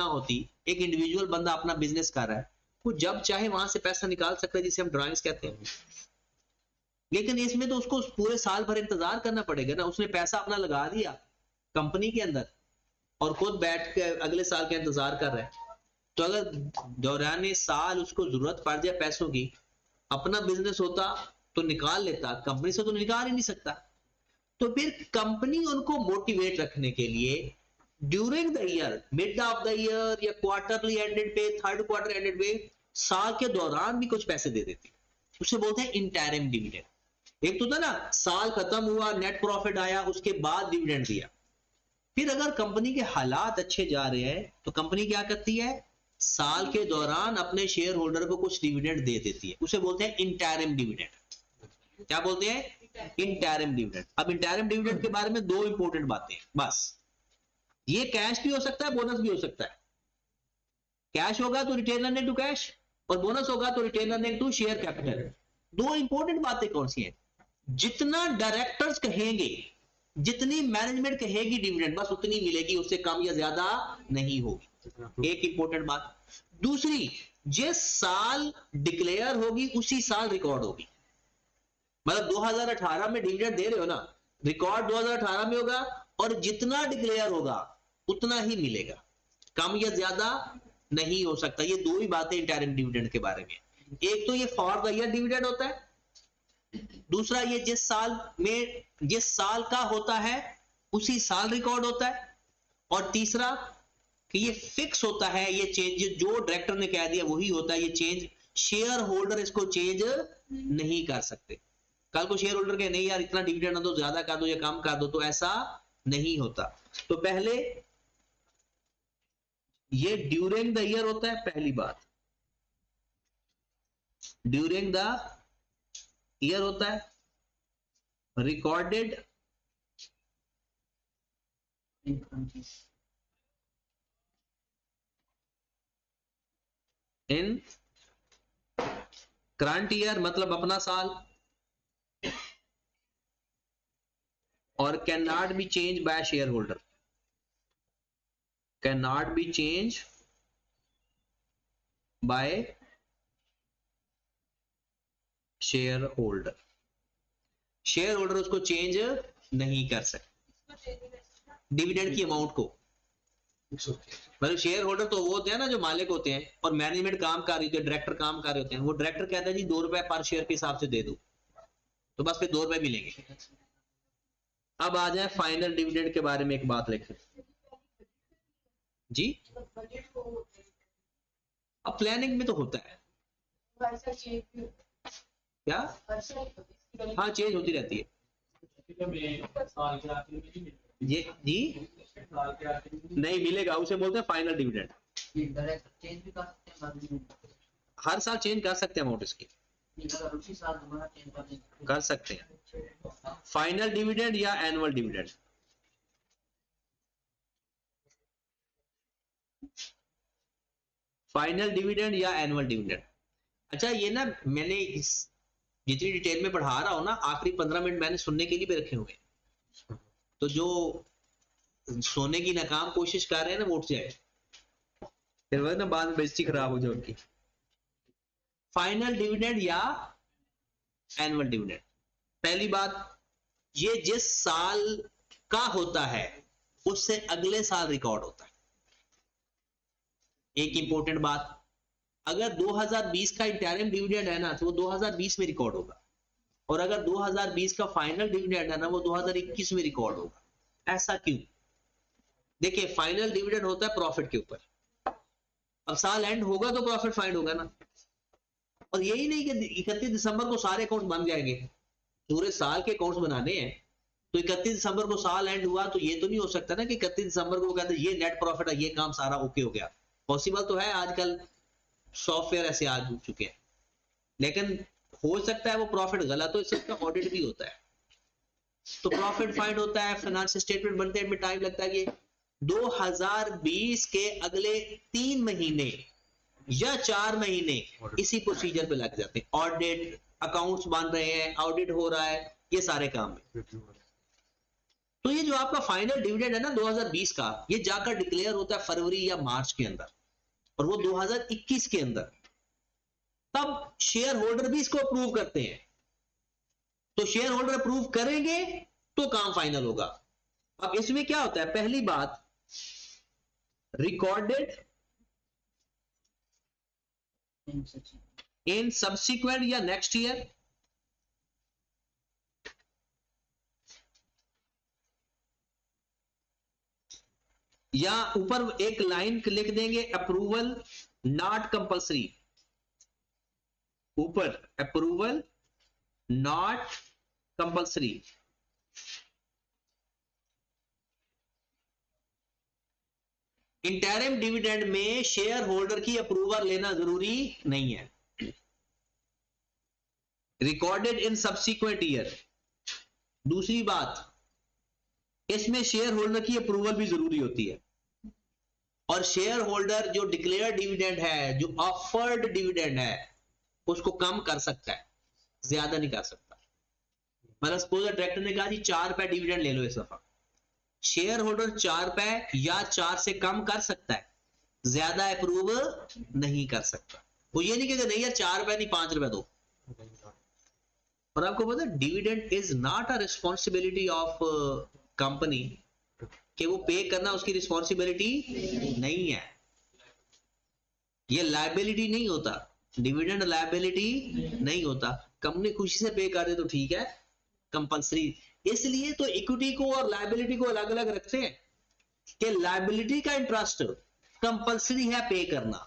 होती, एक इंडिविजुअल बंदा अपना बिजनेस कर रहा है, वो जब चाहे वहां से पैसा निकाल सकता है, जिसे हम ड्राइंग्स कहते हैं। लेकिन इसमें तो उसको पूरे साल भर इंतजार करना पड़ेगा ना, उसने पैसा अपना लगा दिया कंपनी के अंदर और खुद बैठ के अगले साल का इंतजार कर रहा है। तो अगर दौरान साल उसको जरूरत पड़ जाए पैसों की, अपना बिजनेस होता तो निकाल लेता, कंपनी से तो निकाल ही नहीं सकता। तो फिर कंपनी उनको मोटिवेट रखने के लिए during the year, mid of the year या क्वार्टरली एंडेड पे, थर्ड क्वार्टर एंडेड पे, साल के दौरान भी कुछ पैसे दे देती है, उसे बोलते हैं इंटरिम डिविडेंड। एक तो था ना, साल खत्म हुआ, नेट प्रॉफिट आया, उसके बाद डिविडेंड दिया। फिर अगर कंपनी के हालात अच्छे जा रहे हैं तो कंपनी क्या करती है, साल के दौरान अपने शेयर होल्डर को कुछ डिविडेंड दे देती है, उसे बोलते हैं इंटरिम डिविडेंड। क्या बोलते हैं, इंटरिम डिविडेंड। अब इंटरिम डिविडेंड के बारे में दो इंपॉर्टेंट बातें बस, ये कैश भी हो सकता है, बोनस भी हो सकता है। कैश होगा तो रिटेन अर्निंग टू कैश, और बोनस होगा तो retained earning to share capital. दो इंपॉर्टेंट बातें कौन सी हैं, जितना डायरेक्टर्स कहेंगे, जितनी मैनेजमेंट कहेगी डिविडेंड, बस उतनी मिलेगी, उससे कम या ज्यादा नहीं होगी। एक इंपॉर्टेंट बात। दूसरी, जिस साल डिक्लेयर होगी उसी साल रिकॉर्ड होगी। मतलब 2018 में डिविडेंड दे रहे हो ना, रिकॉर्ड 2018 में होगा, और जितना डिक्लेयर होगा उतना ही मिलेगा, कम या ज्यादा नहीं हो सकता। ये दो ही बातें इंटरिम डिविडेंड के बारे में। एक तो ये फॉर द ईयर डिविडेंड होता है, दूसरा ये जिस साल का होता है उसी साल रिकॉर्ड होता है, और तीसरा कि ये फिक्स होता है, ये चेंज जो डायरेक्टर ने कह दिया वही होता है, ये चेंज शेयर होल्डर इसको चेंज नहीं कर सकते। कल को शेयर होल्डर कहे नहीं यार इतना डिविडेंड दो, ज्यादा कर दो या कम कर दो, तो ऐसा नहीं होता। तो पहले ये ड्यूरिंग द ईयर होता है, पहली बात ड्यूरिंग द ईयर होता है, रिकॉर्डेड इन करंट ईयर, मतलब अपना साल, और can not be change bye share holder, can not be change bye share holder. Share holder उसको चेंज नहीं कर सकते डिविडेंड की अमाउंट को। मतलब शेयर होल्डर तो वो होते हैं ना जो मालिक होते हैं, और मैनेजमेंट काम कर रही होती है, डायरेक्टर काम कर रहे होते हैं। वो डायरेक्टर कहता है जी 2 रुपए पर शेयर के हिसाब से दे दो, तो बस फिर 2 रुपए मिलेंगे। अब आ जाए फाइनल डिविडेंड के बारे में एक बात लिखें जी। अब प्लानिंग में तो होता है क्या, हाँ चेंज होती रहती है। ये जी नहीं मिलेगा, उसे बोलते हैं फाइनल डिविडेंड। हर साल चेंज कर सकते हैं अमाउंट इसकी, कर सकते हैं फाइनल डिविडेंड या एनुअल डिविडेंड। फाइनल डिविडेंड या एनुअल डिविडेंड। अच्छा ये ना मैंने इस जितनी डिटेल में पढ़ा रहा हूं ना, आखिरी 15 मिनट मैंने सुनने के लिए भी रखे हुए हैं, तो जो सोने की नाकाम कोशिश कर रहे हैं ना वो उठ जाए, फिर वह ना बाद में बेइज्जती खराब हो जाए उनकी। फाइनल डिविडेंड या एनुअल डिविडेंड, पहली बात ये जिस साल का होता है उससे अगले साल रिकॉर्ड होता है। एक इंपॉर्टेंट बात, अगर 2020 का इंटरिम डिविडेंड है ना तो वो 2020 में रिकॉर्ड होगा, और अगर 2020 का फाइनल डिविडेंड है ना वो 2021 में रिकॉर्ड होगा। ऐसा क्यों? देखिए फाइनल डिविडेंड होता है प्रॉफिट के ऊपर, अब साल एंड होगा तो प्रॉफिट फाइंड होगा ना, और यही नहीं कि 31 दिसंबर को सारे अकाउंट बन जाएंगे, पूरे साल के अकाउंट्स बनाने हैं, तो 31 दिसंबर को साल एंड हुआ तो ये तो नहीं हो सकता ना कि 31 दिसंबर को कहते ये नेट प्रॉफिट है, ये काम सारा ओके हो गया। पॉसिबल तो है, आजकल सॉफ्टवेयर ऐसे आ चुके हैं, लेकिन हो सकता है वो प्रॉफिट गलत हो, इससे उसका ऑडिट भी होता है, तो प्रॉफिट फाइंड होता है, फाइनेंशियल स्टेटमेंट बनते हैं, टाइम लगता है कि 2020 के अगले 3 महीने या 4 महीने इसी प्रोसीजर पे लग जाते हैं, ऑडिट, अकाउंट्स बन रहे हैं, ऑडिट हो रहा है, ये सारे काम में। तो ये जो आपका फाइनल डिविडेंड है ना 2020 का, ये जाकर डिक्लेयर होता है फरवरी या मार्च के अंदर, और वो 2021 के अंदर, तब शेयर होल्डर भी इसको अप्रूव करते हैं, तो शेयर होल्डर अप्रूव करेंगे तो काम फाइनल होगा। अब इसमें क्या होता है, पहली बात रिकॉर्डेड इन सब्सिक्वेंट या नेक्स्ट ईयर, या ऊपर एक लाइन लिख देंगे अप्रूवल नॉट कंपल्सरी, ऊपर approval not compulsory. Interim dividend में शेयर होल्डर की अप्रूवल लेना जरूरी नहीं है, रिकॉर्डेड इन सब्सिक्वेंट ईयर। दूसरी बात, इसमें शेयर होल्डर की अप्रूवल भी जरूरी होती है, और शेयर होल्डर जो डिक्लेयर डिविडेंड है, जो ऑफर्ड डिविडेंड है, उसको कम कर सकता है, ज्यादा नहीं कर सकता। मतलब सपोज डायरेक्टर ने कहा जी 4 रुपए डिविडेंड ले लो इस दफा, शेयर होल्डर 4 रुपए या 4 से कम कर सकता है, ज्यादा अप्रूव नहीं कर सकता। वो ये नहीं कहते नहीं यार 4 रुपए नहीं 5 रुपए दो। और आपको पता है dividend is not a responsibility of company, कि वो पे करना उसकी रिस्पॉन्सिबिलिटी नहीं है, ये लायबिलिटी नहीं होता, डिविडेंड लायबिलिटी नहीं होता। कंपनी खुशी से पे कर दे तो ठीक है, कंपल्सरी। इसलिए तो इक्विटी को और लायबिलिटी को अलग अलग रखते हैं, कि लायबिलिटी का इंटरेस्ट कंपल्सरी है पे करना,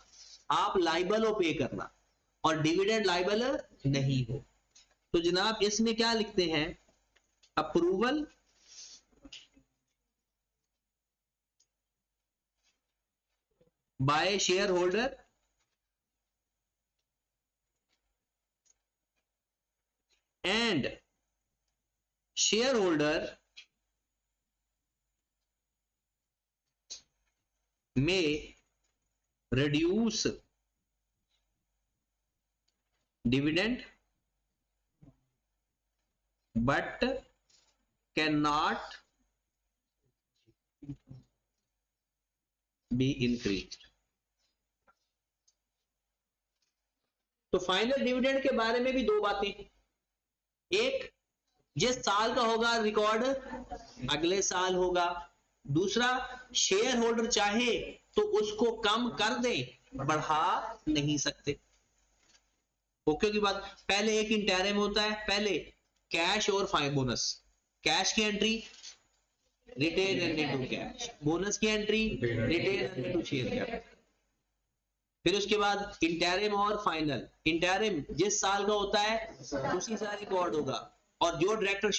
आप लाइबल हो पे करना, और डिविडेंड लाइबल नहीं हो। तो जनाब इसमें क्या लिखते हैं, approval bye share holder and share holder may reduce dividend but cannot be increased। तो फाइनल डिविडेंड के बारे में भी दो बातें, एक जिस साल का होगा रिकॉर्ड अगले साल होगा, दूसरा शेयर होल्डर चाहे तो उसको कम कर दे, बढ़ा नहीं सकते। ओके की बात। पहले एक इंटरिम होता है, पहले कैश और फाइन बोनस, कैश की entry retain earning to cash, bonus की entry retain earning to share capital. फिर उसके बाद इंटरिम और फाइनल। इंटरिम जिस साल का होता है उसी साल रिकॉर्ड होगा, और जो डायरेक्टर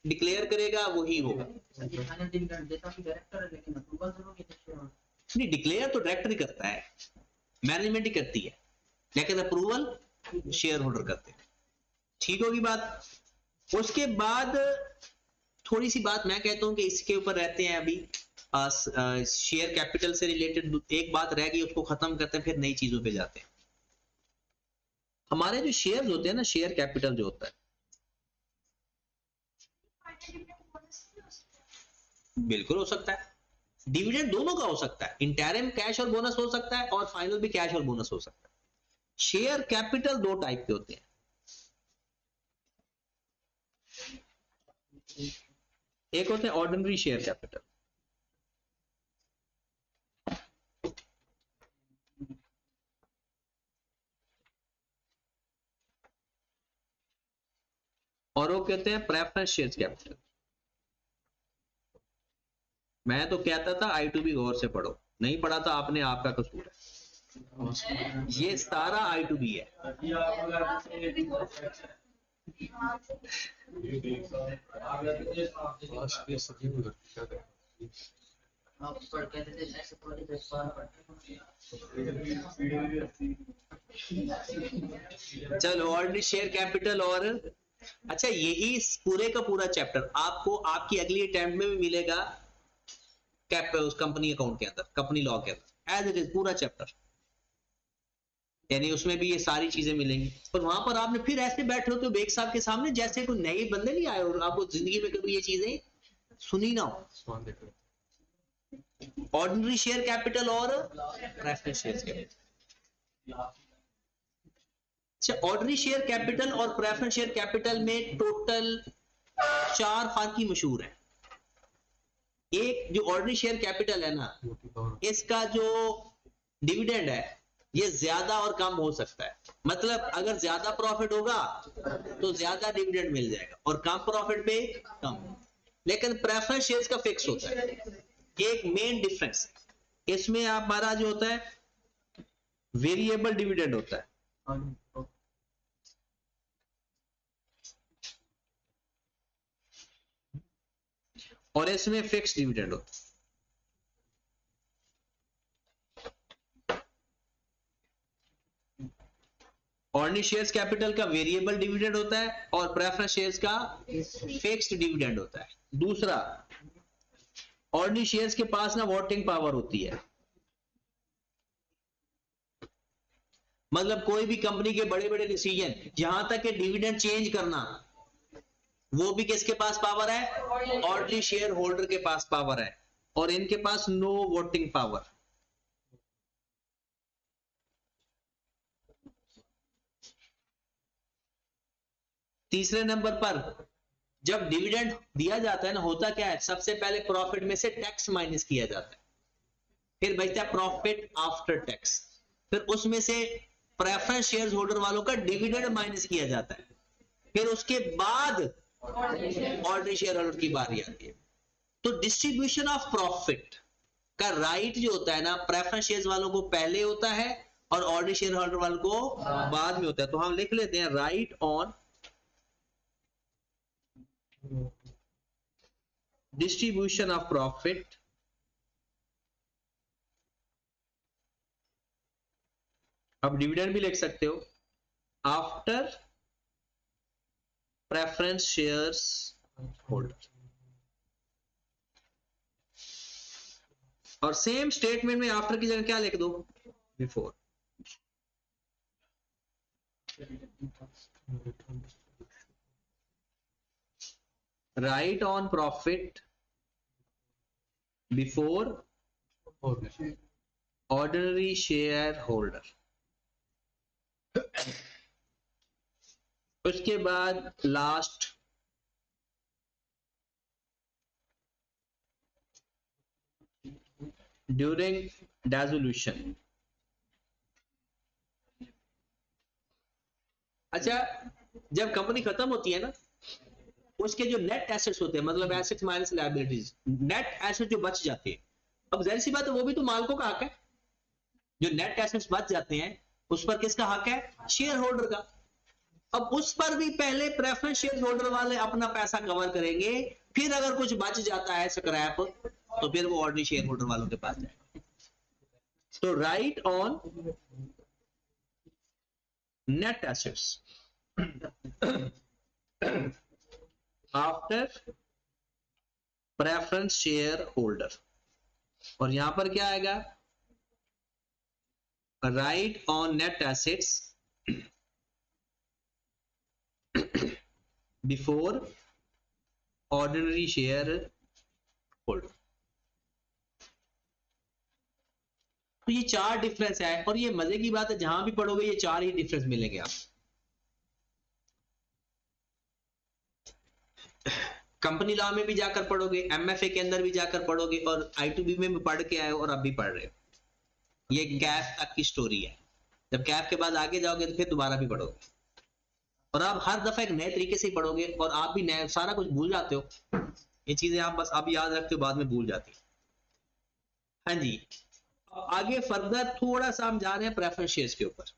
डिक्लेयर करेगा वही होगा। नहीं, डिक्लेयर तो डायरेक्टर ही करता है, मैनेजमेंट ही करती है, लेकिन अप्रूवल शेयर होल्डर करते हैं। ठीक होगी बात। उसके बाद थोड़ी सी बात मैं कहता हूं कि इसके ऊपर रहते हैं अभी, शेयर कैपिटल से रिलेटेड एक बात रह गई, उसको खत्म करते हैं, फिर नई चीजों पे जाते हैं। हमारे जो शेयर होते हैं ना, शेयर कैपिटल जो होता है, बिल्कुल हो सकता है, डिविडेंड दोनों का हो सकता है, इंटरिम कैश और बोनस हो सकता है, और फाइनल भी कैश और बोनस हो सकता है। शेयर कैपिटल दो टाइप के होते हैं, एक होते हैं ऑर्डिनरी शेयर कैपिटल, और वो कहते हैं प्रेफरेंस शेयर कैपिटल। मैं तो कहता था I2B गौर से पढ़ो, नहीं पढ़ा था आपने, आपका कसूर है। ये सारा I2B है। चलो, ऑर्डिनरी शेयर कैपिटल। और अच्छा, यही पूरे का पूरा चैप्टर आपको आपकी अगली अटेम्प्ट में भी मिलेगा, उस कंपनी अकाउंट के अंदर, कंपनी लॉ के अंदर, एज इट इज पूरा चैप्टर, यानी उसमें भी ये सारी चीजें मिलेंगी। पर वहां पर आपने फिर ऐसे बैठे होते हो बेग साहब के सामने जैसे कोई नए बंदे नहीं आए और आपको जिंदगी में कभी ये चीजें सुनी ना हो। ऑर्डिनरी शेयर कैपिटल और प्रेफरेंस शेयर कैपिटल। अच्छा, ऑर्डिनरी शेयर कैपिटल और प्रेफरेंस शेयर कैपिटल में टोटल 4 फर्क ही मशहूर है। एक जो ऑर्डिनरी शेयर कैपिटल है ना, इसका जो डिविडेंड है ये ज्यादा और कम हो सकता है। मतलब अगर ज्यादा प्रॉफिट होगा तो ज्यादा डिविडेंड मिल जाएगा, और कम प्रॉफिट पे कम। लेकिन प्रेफरेंस शेयर्स का फिक्स होता है। एक मेन डिफरेंस इसमें हमारा जो होता है वेरिएबल डिविडेंड होता है, और इसमें फिक्स डिविडेंड होता है। ऑर्डिनरी शेयर्स कैपिटल का वेरिएबल डिविडेंड होता है और प्रेफरेंस शेयर्स का फिक्स्ड डिविडेंड होता है। दूसरा, ऑर्डिनरी शेयर्स के पास ना वोटिंग पावर होती है, मतलब कोई भी कंपनी के बड़े बड़े डिसीजन, यहां तक कि डिविडेंड चेंज करना, वो भी किसके पास पावर है? ऑर्डिनरी शेयर होल्डर के पास पावर है, और इनके पास नो वोटिंग पावर। तीसरे नंबर पर जब डिविडेंड दिया जाता है ना, होता क्या है, सबसे पहले प्रॉफिट में से टैक्स माइनस किया जाता है, फिर बचता है प्रॉफिट आफ्टर टैक्स, फिर उसमें से प्रेफरेंस शेयर होल्डर वालों का डिविडेंड माइनस किया जाता है, फिर उसके बाद ऑर्डिनरी शेयर होल्डर की बारी आती है। तो डिस्ट्रीब्यूशन ऑफ प्रॉफिट का राइट जो होता है ना, प्रेफरेंस शेयर वालों को पहले होता है और ऑर्डिनरी शेयर होल्डर वालों को बाद में होता है। तो हम लिख लेते हैं right on distribution of profit अब डिविडेंड भी लिख सकते हो आफ्टर प्रेफरेंस शेयर्स होल्डर, और सेम स्टेटमेंट में आफ्टर की जगह क्या लिख दो? Before. Right on profit before ordinary share holder. उसके बाद लास्ट ड्यूरिंग डिसोल्यूशन। अच्छा, जब कंपनी खत्म होती है ना, उसके जो नेट एसेट्स होते हैं, मतलब assets minus liabilities, net asset जो बच जाते हैं, अब जाहिर सी बात है वो भी तो मालिकों का हक है। जो नेट एसेट्स बच जाते हैं उस पर किसका हक है? शेयर होल्डर का। अब उस पर भी पहले प्रेफरेंस शेयर होल्डर वाले अपना पैसा कवर करेंगे, फिर अगर कुछ बच जाता है स्क्रैप तो फिर वो ऑर्डिनरी शेयर होल्डर वालों के पास जाएगा। तो right on net assets after preference share holder, और यहां पर क्या आएगा, right on net assets before ordinary share holder. तो ये चार डिफरेंस है, और ये मजे की बात है जहां भी पढ़ोगे ये चार ही डिफरेंस मिलेंगे आप। कंपनी लॉ में भी जाकर पढ़ोगे, एमएफए के अंदर भी जाकर पढ़ोगे, और आई2बी में भी पढ़ के आए हो और अब भी पढ़ रहे हो। ये कैफ तक की स्टोरी है। जब कैफ के बाद आगे जाओगे तो फिर दोबारा भी पढ़ोगे, और आप हर दफा एक नए तरीके से ही पढ़ोगे, और आप भी नए सारा कुछ भूल जाते हो। ये चीजें आप बस अब याद रखते हो, बाद में भूल जाती। हाँ जी, आगे फर्दर थोड़ा सा हम जा रहे हैं प्रेफरेंस शेयर्स के ऊपर।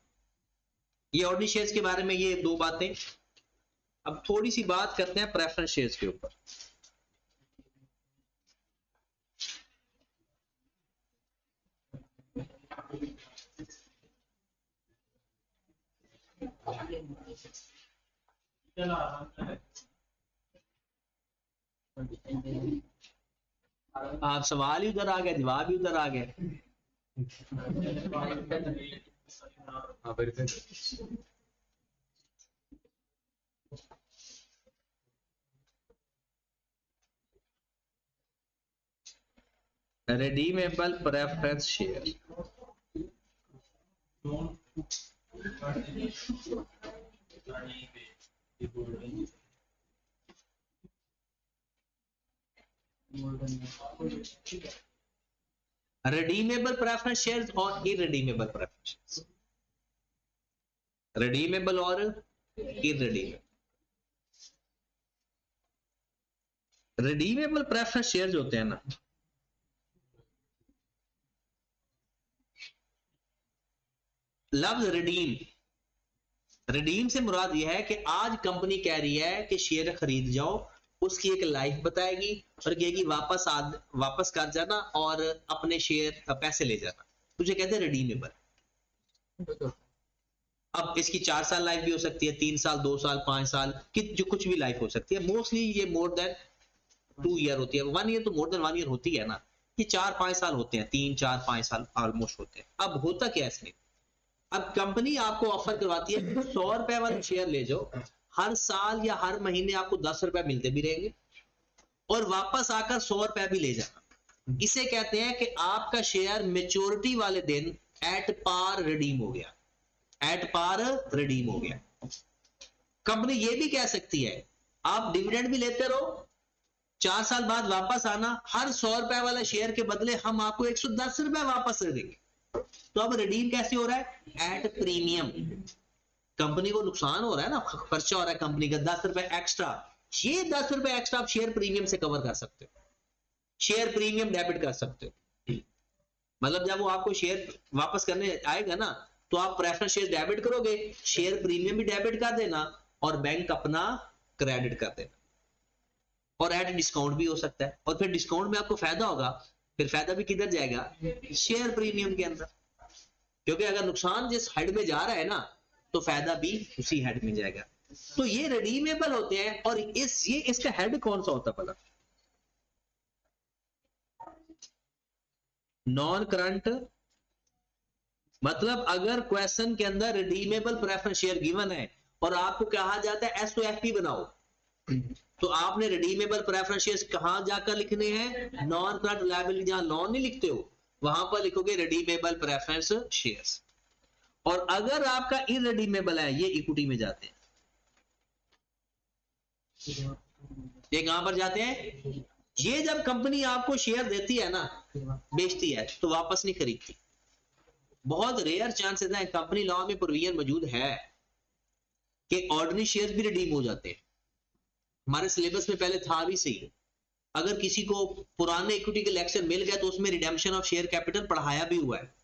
ये ऑर्डिनरी शेयर्स के बारे में ये दो बातें, अब थोड़ी सी बात करते हैं प्रेफरेंस शेयर्स के ऊपर। आप सवाल ही उधर आ गया, जवाब ही उधर आ गया। हाँ verify. redeemable preference share, redeemable preference shares और irredeemable preference shares, redeemable और irredeemable। redeemable preference shares होते हैं ना, लफ्ज रिडीम, रिडीम से मुराद यह है कि आज कंपनी कह रही है कि शेयर खरीद जाओ, उसकी एक लाइफ बताएगी और कहेगी वापस कर जाना और अपने शेयर पैसे ले जाना, तुझे कहते हैं रिडीमेबल। अब इसकी 4 साल लाइफ भी हो सकती है, 3 साल, 2 साल, 5 साल की जो कुछ भी लाइफ हो सकती है। मोस्टली ये मोर देन 2 ईयर होती है, 1 ईयर तो मोर देन 1 ईयर होती है ना, ये 4-5 साल होते हैं, 3-4-5 साल ऑलमोस्ट होते हैं। अब होता क्या है इसमें, अब कंपनी आपको ऑफर करवाती है 100 रुपए वाला शेयर ले जाओ, हर साल या हर महीने आपको 10 रुपए मिलते भी रहेंगे और वापस आकर 100 रुपए भी ले जाना। इसे कहते हैं कि आपका शेयर मेच्योरिटी वाले दिन एट पार रिडीम हो गया, एट पार रिडीम हो गया। कंपनी ये भी कह सकती है आप डिविडेंड भी लेते रहो, 4 साल बाद वापस आना, हर 100 रुपए वाला शेयर के बदले हम आपको 110 रुपए वापस दे देंगे। तो अब रिडीम कैसे हो रहा है, एट प्रीमियम। कंपनी को नुकसान हो रहा है ना, खर्चा हो रहा है कंपनी का 10 रुपए एक्स्ट्रा, ये 10 रुपए एक्स्ट्रा आप शेयर प्रीमियम से कवर कर सकते हो, शेयर प्रीमियम डेबिट कर सकते हो। मतलब जब वो आपको शेयर वापस करने आएगा ना, तो आप प्रेफरेंस शेयर डेबिट करोगे, शेयर प्रीमियम भी डेबिट कर देना और बैंक अपना क्रेडिट कर देना, और एट डिस्काउंट भी हो सकता है। और फिर डिस्काउंट में आपको फायदा होगा, फिर फायदा भी किधर जाएगा, शेयर प्रीमियम के अंदर, क्योंकि अगर नुकसान जिस हेड में जा रहा है ना, तो फायदा भी उसी हेड में जाएगा। तो ये रिडीमेबल होते हैं। और इसका हेड कौन सा होता है पता, नॉन करंट। मतलब अगर क्वेश्चन के अंदर रिडीमेबल प्रेफरेंस शेयर गिवन है और आपको कहा जाता है एसओएफपी बनाओ, तो आपने रिडीमेबल प्रेफरेंस शेयर्स कहां जाकर लिखने हैं, नॉन करंट लायबिलिटी, जहां नॉन नहीं लिखते हो वहां पर लिखोगे रिडीमेबल प्रेफरेंस शेयर्स। और अगर आपका इररिडीमेबल है, ये इक्विटी में जाते हैं। ये कहां पर जाते हैं, ये जब कंपनी आपको शेयर देती है ना, बेचती है, तो वापस नहीं खरीदती। बहुत रेयर चांसेस है, कंपनी लॉ में प्रोविजन मौजूद है कि ऑर्डिनरी शेयर्स भी रिडीम हो जाते हैं। हमारे सिलेबस में पहले था भी सही, अगर किसी को पुराने इक्विटी के लेक्चर मिल गया तो उसमें रिडेम्पशन ऑफ शेयर कैपिटल पढ़ाया भी हुआ है,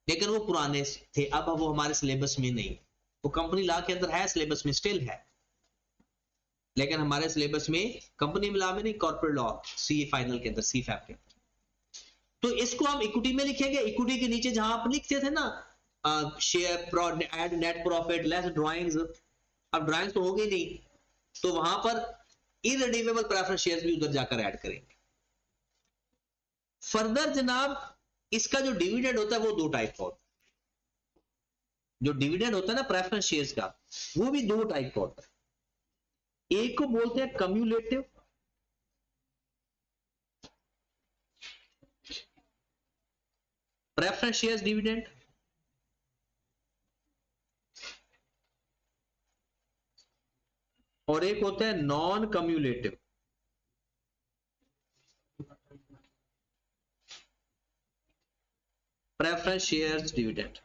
लेकिन वो पुराने थे, अब वो हमारे सिलेबस में नहीं। वो कंपनी लॉ के अंदर है, सिलेबस में स्टिल है, लेकिन हमारे सिलेबस में कंपनी लॉ में नहीं, कॉर्पोरेट लॉ सी फाइनल के अंदर, सी फैप के अंदर। तो इसको हम इक्विटी में लिखेंगे। इक्विटी के नीचे जहां आप लिखते थे ना share add net profit less drawings, अब ड्राइंग्स तो होगी नहीं, तो वहां पर इररिडीमेबल प्रेफरेंस शेयर्स भी उधर जाकर ऐड करेंगे। फर्दर जनाब इसका जो डिविडेंड होता है वो दो टाइप का होता है। जो डिविडेंड होता है ना प्रेफरेंस शेयर्स का, वो भी दो टाइप का होता है। एक को बोलते हैं कम्युलेटिव, प्रेफरेंस शेयर्स डिविडेंड, और एक होता है non cumulative. Preference shares dividend,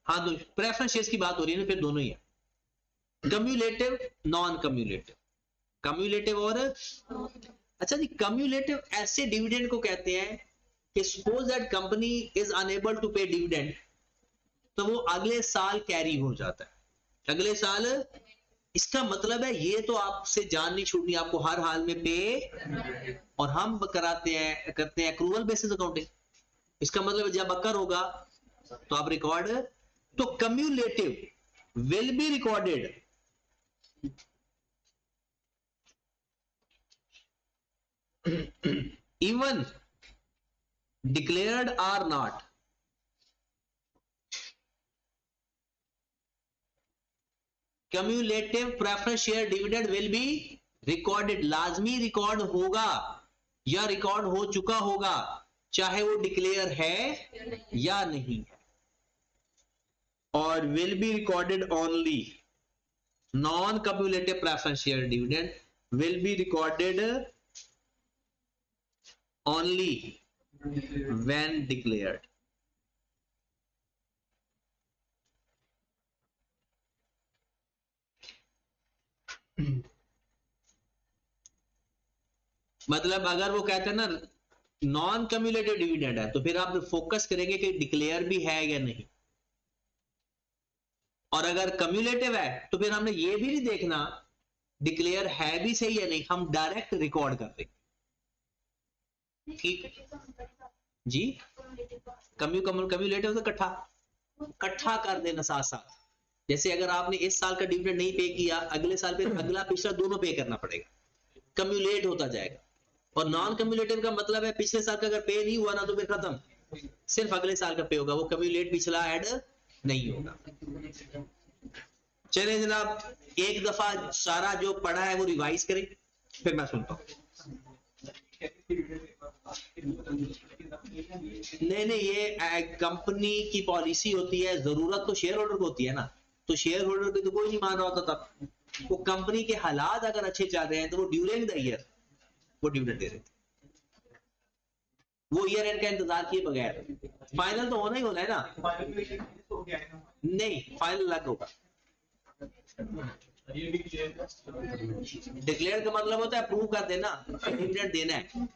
हाँ तो प्रेफरेंस शेयर्स की बात हो रही है ना, फिर दोनों ही है, कम्युलेटिव नॉन कम्युलेटिव। कम्युलेटिव और अच्छा जी, कम्युलेटिव ऐसे डिविडेंड को कहते हैं कि suppose that company is unable to pay dividend, तो वो अगले साल कैरी हो जाता है, अगले साल। इसका मतलब है ये तो आपसे जान नहीं छूटनी, आपको हर हाल में पे, और हम करते हैं एक्रूवल बेसिस अकाउंटिंग। इसका मतलब जब अकर होगा तो आप रिकॉर्ड, तो cumulative will be recorded even declared or not। cumulative preference share dividend will be recorded, लाजमी रिकॉर्ड होगा या रिकॉर्ड हो चुका होगा, चाहे वो डिक्लेयर है या नहीं है। और will be recorded only, non cumulative preference share dividend will be recorded only when declared। मतलब अगर वो कहते हैं ना नॉन कम्युलेटिव डिविडेंड है, तो फिर आप फोकस करेंगे कि डिक्लेयर भी है या नहीं। और अगर कम्युलेटिव है तो फिर हमने ये भी नहीं देखना डिक्लेयर है भी सही या नहीं, हम डायरेक्ट रिकॉर्ड कर देंगे। ठीक जी, कम्युलेटिव तो इकट्ठा कर देना साथ साथ। जैसे अगर आपने इस साल का डिविडेंड नहीं पे किया, अगले साल फिर अगला पिछला दोनों पे करना पड़ेगा, कम्युलेट होता जाएगा। और नॉन कम्युलेटिव का मतलब है पिछले साल का अगर पे नहीं हुआ ना तो फिर खत्म, सिर्फ अगले साल का पे होगा, वो कम्युलेट पिछला ऐड नहीं होगा। चलिए जनाब, एक दफा सारा जो पढ़ा है वो रिवाइज करें, फिर मैं सुनता हूं। नहीं, ये कंपनी की पॉलिसी होती है, जरूरत तो शेयर होल्डर को होती है ना, तो शेयर होल्डर की तो कोई नहीं मान रहा होता तब। वो कंपनी के हालात अगर अच्छे चल रहे हैं तो वो ड्यूरिंग द ईयर वो डिविडेंड दे रहे थे, वो ईयर एंड का इंतजार किए बगैर। फाइनल तो होना ही होना है ना, नहीं फाइनल अलग होगा। डिक्लेयर का मतलब होता है अप्रूव कर देना, डिविडेंड देना है।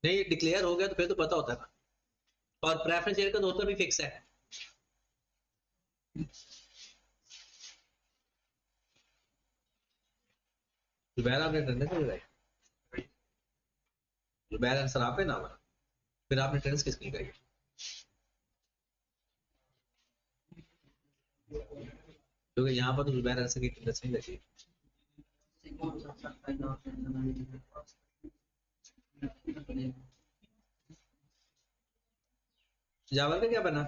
नहीं डिक्लेयर हो गया तो फिर तो पता होता है ना, और प्रेफरेंस शेयर का तो होता भी फिक्स है। जुबैर आपने अटेंडेंस नहीं लगाई, जुबैर आंसर आपने ना माना, फिर आपने अटेंडेंस किसकी लगाई? क्योंकि यहाँ पर तो जुबैर आंसर की अटेंडेंस नहीं लगी। जावल का क्या बना?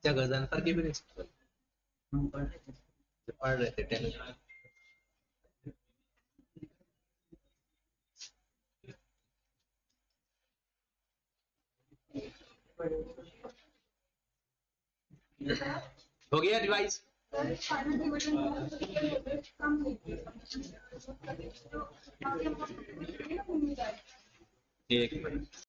क्या गजानफर की भी नहीं पढ़ रहे थे टेंथ। हो गया डिवाइस? एक मिनट